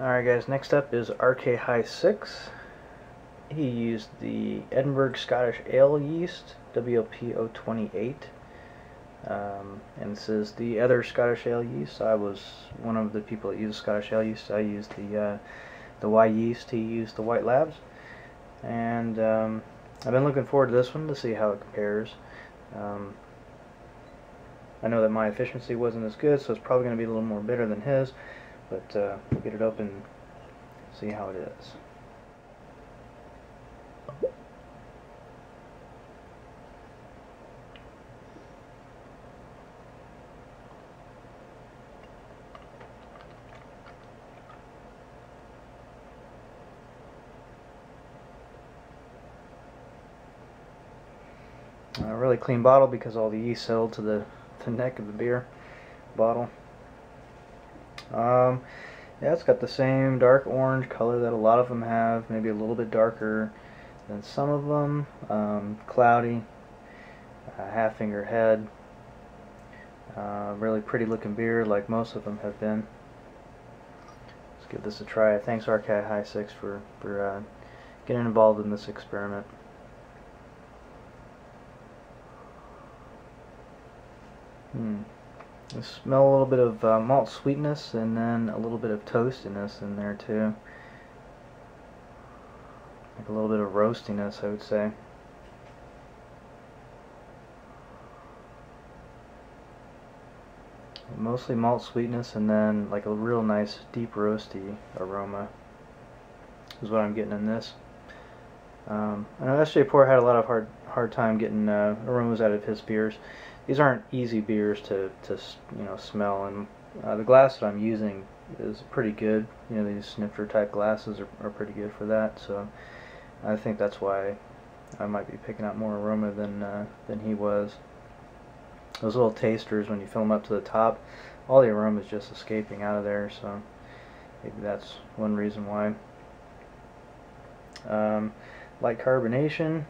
Alright guys, next up is Rkhigh6. He used the Edinburgh Scottish Ale Yeast, WLP028. And this is the other Scottish Ale yeast. I was one of the people that used Scottish Ale yeast. I used the Wyeast, he used the White Labs. And I've been looking forward to this one to see how it compares. I know that my efficiency wasn't as good, so it's probably going to be a little more bitter than his. But we'll get it open and see how it is. A really clean bottle because all the yeast settled to the neck of the beer bottle. Yeah, it's got the same dark orange color that a lot of them have, maybe a little bit darker than some of them. Cloudy, half finger head, really pretty looking beer like most of them have been. Let's give this a try. Thanks Rkhigh6 for getting involved in this experiment. I smell a little bit of malt sweetness and then a little bit of toastiness in there too. Like a little bit of roastiness, I would say. Mostly malt sweetness and then like a real nice deep roasty aroma is what I'm getting in this. I know SJ Pour had a lot of hard time getting aromas out of his beers. These aren't easy beers to smell, and the glass that I'm using is pretty good. You know, these snifter type glasses are pretty good for that. So I think that's why I might be picking out more aroma than he was. Those little tasters, when you fill them up to the top, all the aroma is just escaping out of there. So maybe that's one reason why. Light carbonation,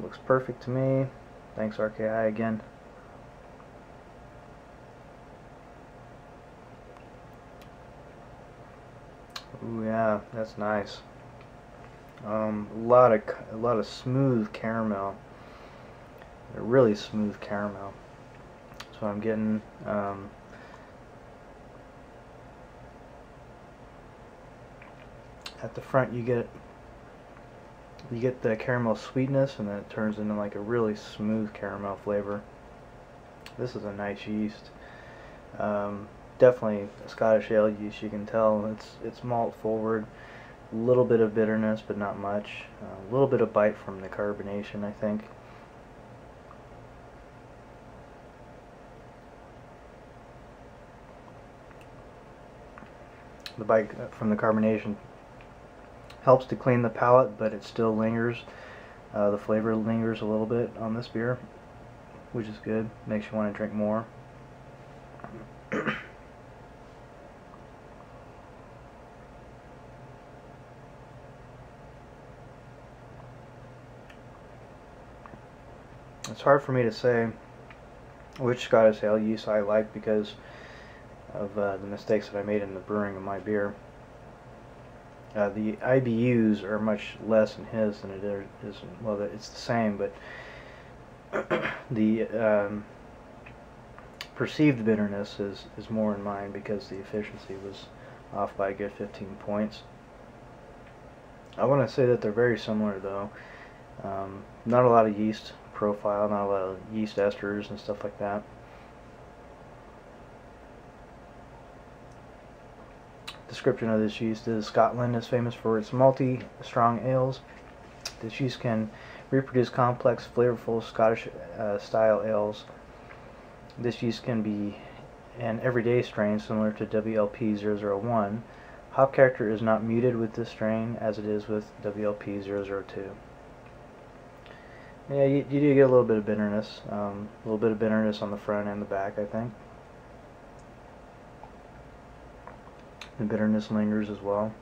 looks perfect to me. Thanks Rkhigh again. Ooh yeah, that's nice. A lot of smooth caramel. A really smooth caramel. That's what I'm getting. At the front you get the caramel sweetness, and then it turns into like a really smooth caramel flavor. This is a nice yeast. Definitely a Scottish ale yeast. You can tell it's malt forward. A little bit of bitterness, but not much. A little bit of bite from the carbonation, I think. The bite from the carbonation helps to clean the palate, but it still lingers. The flavor lingers a little bit on this beer, which is good. Makes you want to drink more. It's hard for me to say which Scottish ale yeast I like because of the mistakes that I made in the brewing of my beer. The IBUs are much less in his than it is. Well, it's the same, but the perceived bitterness is more in mine because the efficiency was off by a good 15 points. I want to say that they're very similar though. Not a lot of yeast profile, not a lot of yeast esters and stuff like that. Description of this yeast is: Scotland is famous for its malty, strong ales. This yeast can reproduce complex, flavorful Scottish style ales. This yeast can be an everyday strain similar to WLP001. Hop character is not muted with this strain as it is with WLP002. Yeah, you do get a little bit of bitterness. A little bit of bitterness on the front and the back, I think. The bitterness lingers as well.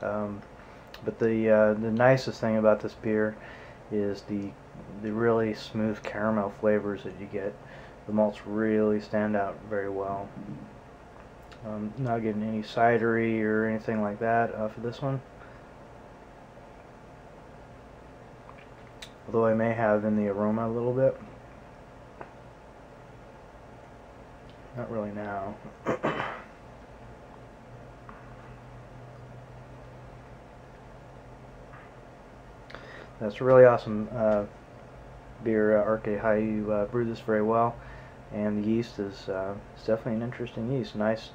But the nicest thing about this beer is the really smooth caramel flavors that you get. The malts really stand out very well. Not getting any cidery or anything like that for this one. Although I may have in the aroma a little bit. Not really now. That's a really awesome beer, Rkhigh6. You brew this very well, and the yeast is definitely an interesting yeast. Nice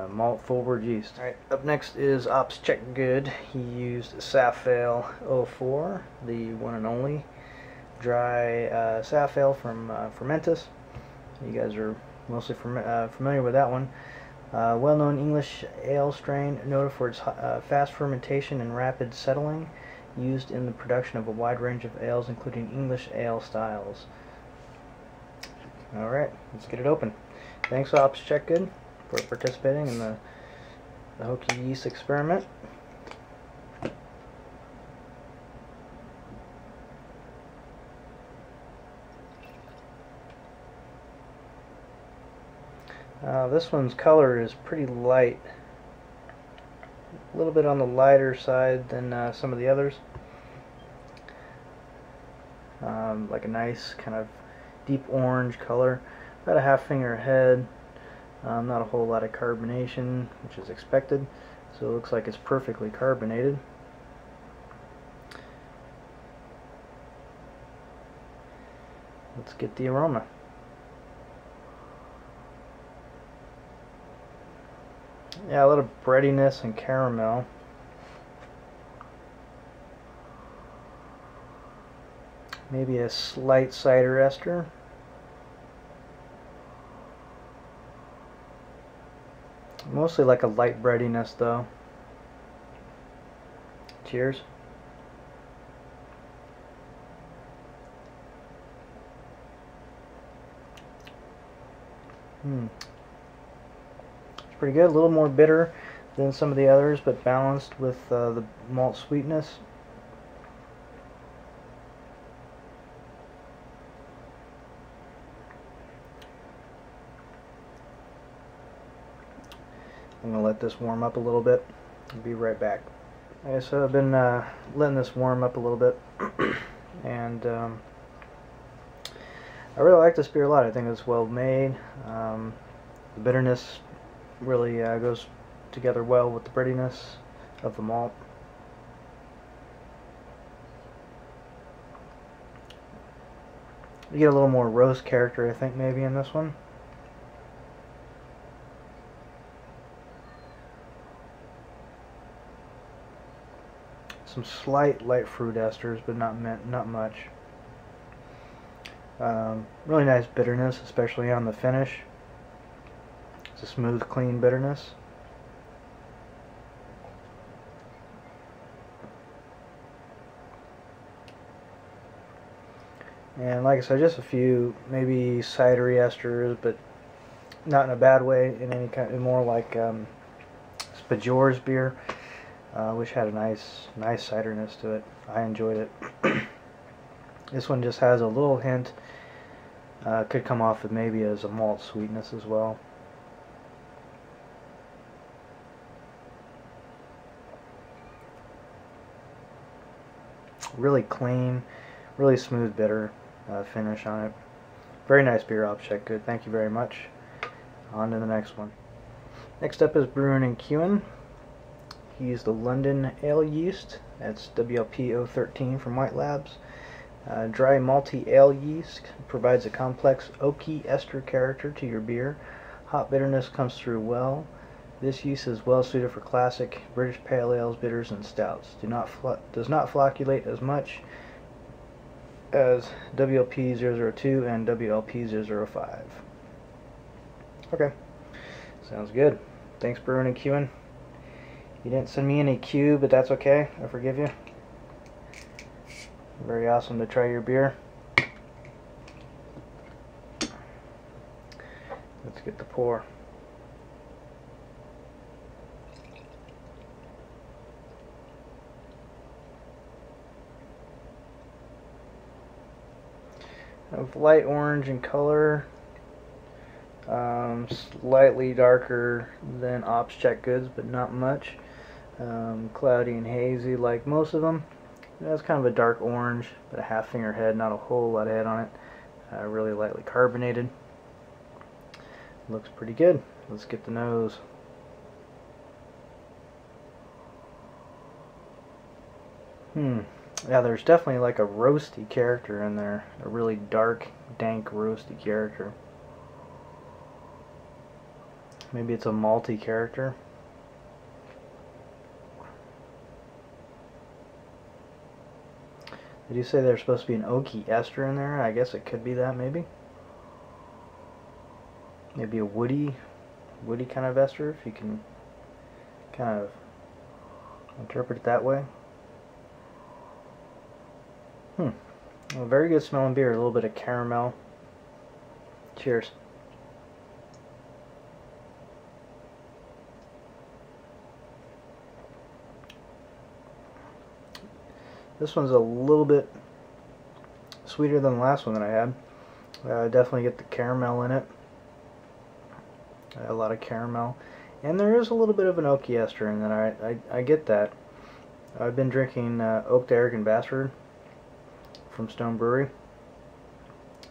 malt forward yeast. Alright, up next is Opscheckgood. He used SafAle 04, the one and only dry SafAle from Fermentus. You guys are mostly familiar with that one. Well-known English ale strain, noted for its fast fermentation and rapid settling, used in the production of a wide range of ales, including English ale styles. Alright, let's get it open. Thanks, Opscheckgood, for participating in the Hokie Yeast Experiment. This one's color is pretty light. A little bit on the lighter side than some of the others. Like a nice kind of deep orange color. About a half finger ahead. Not a whole lot of carbonation, which is expected. So it looks like it's perfectly carbonated. Let's get the aroma. Yeah, a lot of breadiness and caramel. Maybe a slight cider ester. Mostly like a light breadiness though. Cheers. It's pretty good. A little more bitter than some of the others, but balanced with the malt sweetness. I'm going to let this warm up a little bit. I'll be right back. Okay, so I've been letting this warm up a little bit, and I really like this beer a lot. I think it's well made. The bitterness really goes together well with the breadiness of the malt. You get a little more roast character, I think, maybe in this one. Some slight light fruit esters, but not much. Really nice bitterness, especially on the finish. It's a smooth, clean bitterness. And like I said, just a few maybe cidery esters, but not in a bad way. In any kind, more like Spajor's beer. Which had a nice ciderness to it. I enjoyed it. This one just has a little hint. Could come off with maybe as a malt sweetness as well. Really clean, really smooth bitter finish on it. Very nice beer, Opscheckgood. Thank you very much. On to the next one. Next up is BrewinandQin. He used the London Ale Yeast. That's WLP 013 from White Labs. Dry malty ale yeast provides a complex oaky ester character to your beer. Hop bitterness comes through well. This yeast is well suited for classic British pale ales, bitters, and stouts. Does not flocculate as much as WLP 002 and WLP 005. Okay, sounds good. Thanks, BrewinandQin. You didn't send me any Q, but that's okay. I forgive you. Very awesome to try your beer. Let's get the pour. Of light orange in color. Slightly darker than Opscheckgood's, but not much. Cloudy and hazy like most of them. That's kind of a dark orange, but a half finger head, not a whole lot of head on it. Really lightly carbonated. Looks pretty good. Let's get the nose. Yeah, there's definitely like a roasty character in there. A really dark, dank, roasty character. Maybe it's a malty character. Did you say there's supposed to be an oaky ester in there? I guess it could be that, maybe. Maybe a woody kind of ester, if you can kind of interpret it that way. A very good smelling beer. A little bit of caramel. Cheers. This one's a little bit sweeter than the last one that I had. Definitely get the caramel in it. A lot of caramel. And there is a little bit of an oaky ester in that. I get that. I've been drinking Oaked Eric and Bassford from Stone Brewery.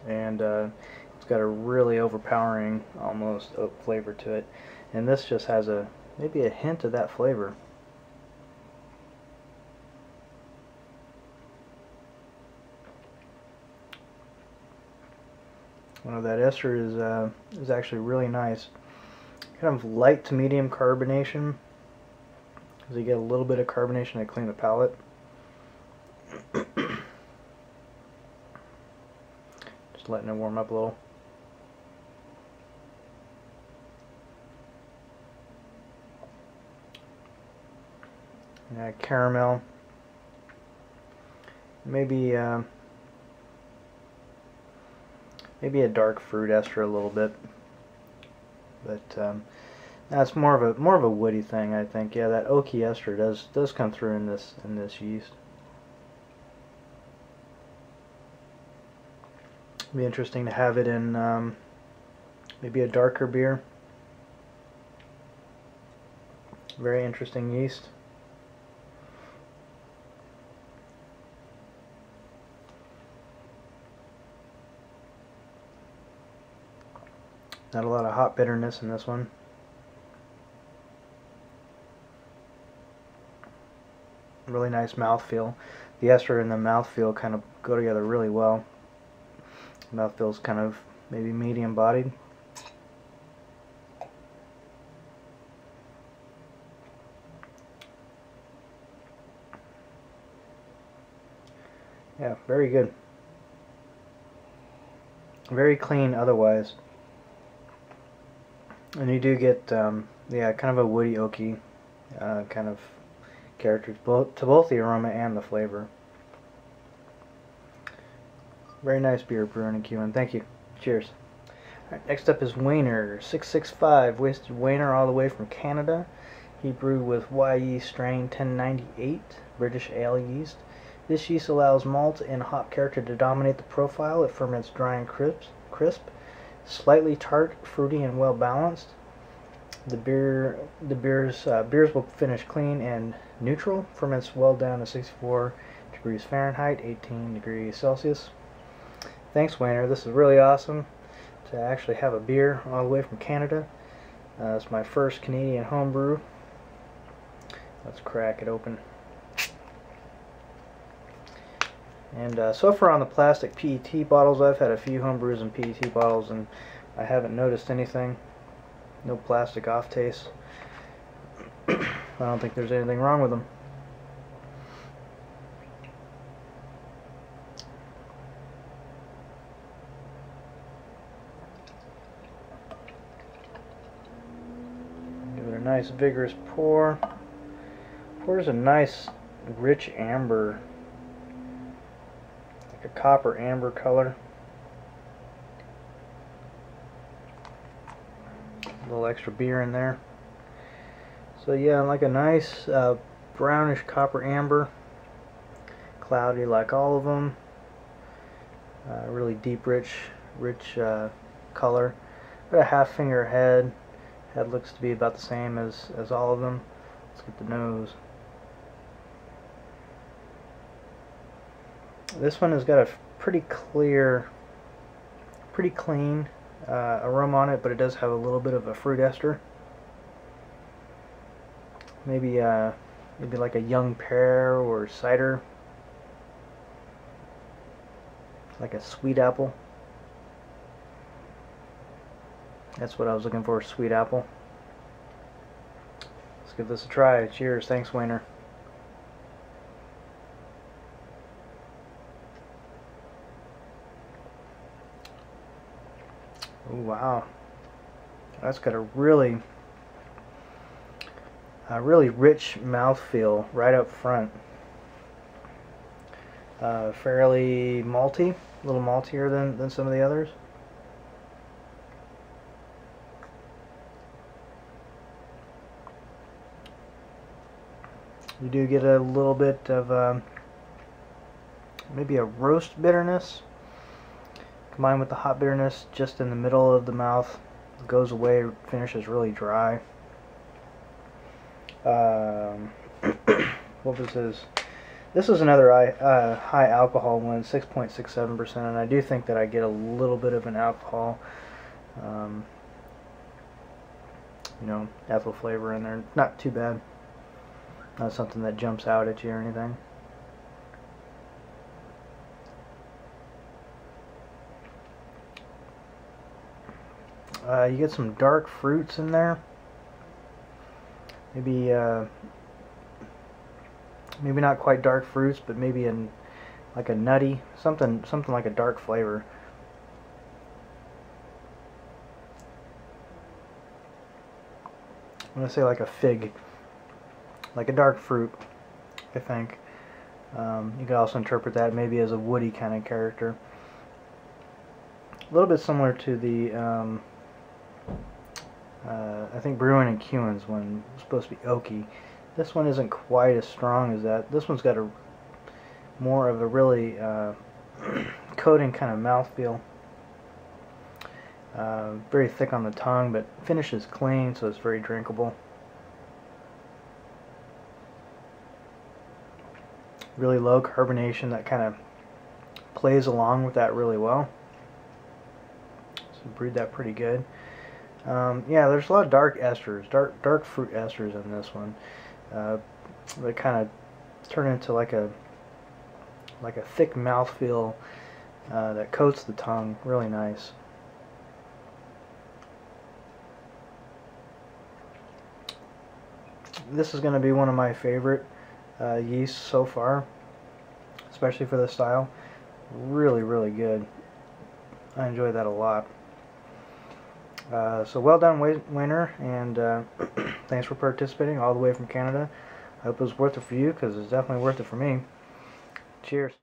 And it's got a really overpowering, almost oak flavor to it. And this just has maybe a hint of that flavor. That ester is actually really nice. Kind of light to medium carbonation, because you get a little bit of carbonation to clean the palate. Just letting it warm up a little. Yeah, caramel. Maybe maybe a dark fruit ester a little bit, but that's more of a woody thing, I think. Yeah, that oaky ester does come through in this yeast. It'd be interesting to have it in maybe a darker beer. Very interesting yeast. Not a lot of hop bitterness in this one. Really nice mouthfeel. The ester and the mouthfeel kind of go together really well. Mouthfeel's kind of maybe medium bodied. Yeah, very good. Very clean otherwise. And you do get, yeah, kind of a woody, oaky kind of character to both the aroma and the flavor. Very nice beer, BrewinandQin. Thank you. Cheers. Alright, next up is Wayner665. Wasted Wayner all the way from Canada. He brewed with Wyeast strain 1098, British Ale Yeast. This yeast allows malt and hop character to dominate the profile. It ferments dry and crisp. Slightly tart, fruity, and well balanced. The beers will finish clean and neutral. Ferments well down to 64 degrees Fahrenheit, 18 degrees Celsius. Thanks, Wayner. This is really awesome to actually have a beer all the way from Canada. It's my first Canadian homebrew. Let's crack it open. And so far on the plastic PET bottles, I've had a few homebrews in PET bottles and I haven't noticed anything. No plastic off taste. I don't think there's anything wrong with them. Give it a nice vigorous pour. Pours a nice rich amber, like a copper amber color. A little extra beer in there. So yeah, like a nice brownish copper amber. Cloudy like all of them. Really deep, rich color. Got a half finger head. Head looks to be about the same as all of them. Let's get the nose. This one has got a pretty clear, pretty clean aroma on it, but it does have a little bit of a fruit ester. Maybe like a young pear or cider, like a sweet apple. That's what I was looking for, sweet apple. Let's give this a try. Cheers. Thanks, Wayner. Oh, wow. That's got a really rich mouthfeel right up front. Fairly malty, a little maltier than some of the others. You do get a little bit of maybe a roast bitterness combined with the hot bitterness just in the middle of the mouth. It goes away, finishes really dry. What was this? This is another high alcohol one, 6.67%, and I do think that I get a little bit of an alcohol, you know, ethyl flavor in there. Not too bad. Not something that jumps out at you or anything. You get some dark fruits in there. Maybe maybe not quite dark fruits, but maybe like a nutty, something like a dark flavor. I'm gonna say like a fig, like a dark fruit, I think. You could also interpret that maybe as a woody kind of character. A little bit similar to the I think BrewinandQin's one was supposed to be oaky. This one isn't quite as strong as that. This one's got a more of a really coating kind of mouthfeel. Very thick on the tongue, but finishes clean, so it's very drinkable. Really low carbonation that kind of plays along with that really well. So brewed that pretty good. Yeah, there's a lot of dark esters, dark fruit esters in this one. They kind of turn into like a thick mouthfeel that coats the tongue. Really nice. This is going to be one of my favorite yeasts so far, especially for this style. Really, really good. I enjoy that a lot. So well done, Wayner, and thanks for participating all the way from Canada. I hope it was worth it for you, because it's definitely worth it for me. Cheers.